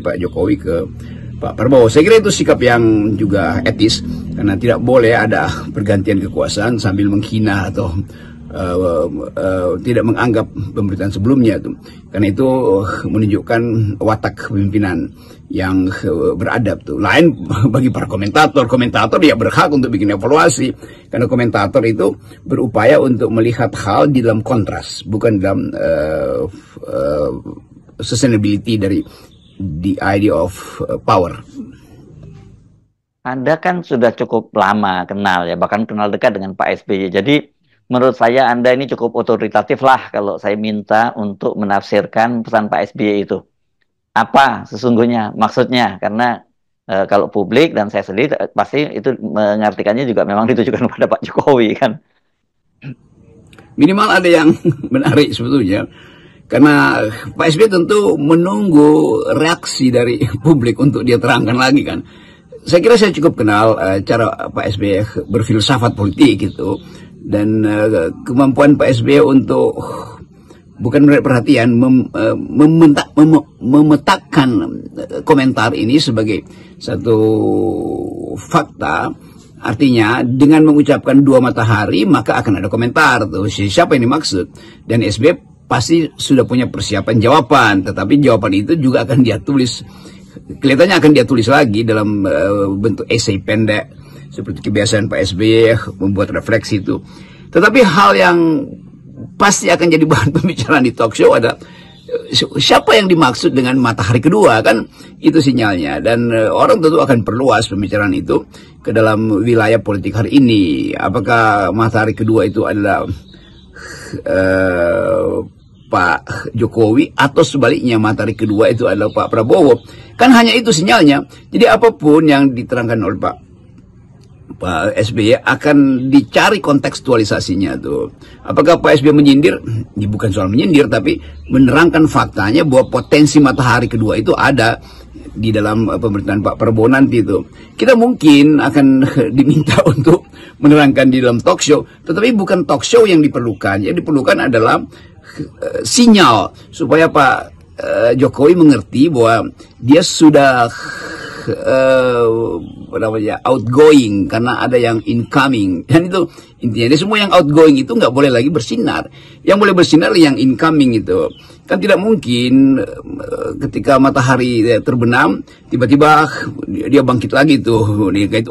Pak Jokowi ke Pak Prabowo. Saya kira itu sikap yang juga etis, karena tidak boleh ada pergantian kekuasaan sambil menghina atau tidak menganggap pemerintahan sebelumnya itu. Karena itu menunjukkan watak kepemimpinan yang beradab tuh. Lain bagi para komentator dia berhak untuk bikin evaluasi, karena komentator itu berupaya untuk melihat hal di dalam kontras, bukan dalam sustainability dari the idea of power. Anda kan sudah cukup lama kenal ya, bahkan kenal dekat dengan Pak SBY. Jadi menurut saya Anda ini cukup otoritatif lah kalau saya minta untuk menafsirkan pesan Pak SBY itu. Apa sesungguhnya maksudnya? Karena kalau publik dan saya sendiri pasti itu mengartikannya juga memang ditujukan kepada Pak Jokowi kan. Minimal ada yang menarik sebetulnya. Karena Pak SBY tentu menunggu reaksi dari publik untuk dia terangkan lagi kan. Saya kira saya cukup kenal cara Pak SBY berfilsafat politik gitu. Dan kemampuan Pak SBY untuk bukan menarik perhatian, memetakkan komentar ini sebagai satu fakta. Artinya dengan mengucapkan dua matahari maka akan ada komentar tuh. Siapa yang dimaksud? Dan SBY pasti sudah punya persiapan jawaban, tetapi jawaban itu juga akan dia tulis, kelihatannya akan dia tulis lagi dalam bentuk esai pendek seperti kebiasaan Pak SBY membuat refleksi itu. Tetapi hal yang pasti akan jadi bahan pembicaraan di talk show ada siapa yang dimaksud dengan matahari kedua, kan itu sinyalnya. Dan orang tentu akan perluas pembicaraan itu ke dalam wilayah politik hari ini. Apakah matahari kedua itu adalah Pak Jokowi atau sebaliknya matahari kedua itu adalah Pak Prabowo? Kan hanya itu sinyalnya. Jadi apapun yang diterangkan oleh Pak SBY akan dicari kontekstualisasinya tuh. Apakah Pak SBY menyindir? Ini bukan soal menyindir, tapi menerangkan faktanya bahwa potensi matahari kedua itu ada di dalam pemerintahan Pak Prabowo nanti itu. Kita mungkin akan diminta untuk menerangkan di dalam talk show, tetapi bukan talk show yang diperlukan. Yang diperlukan adalah sinyal supaya Pak Jokowi mengerti bahwa dia sudah outgoing karena ada yang incoming. Dan itu intinya, jadi semua yang outgoing itu nggak boleh lagi bersinar. Yang boleh bersinar yang incoming itu. Kan tidak mungkin ketika matahari terbenam tiba-tiba dia bangkit lagi tuh.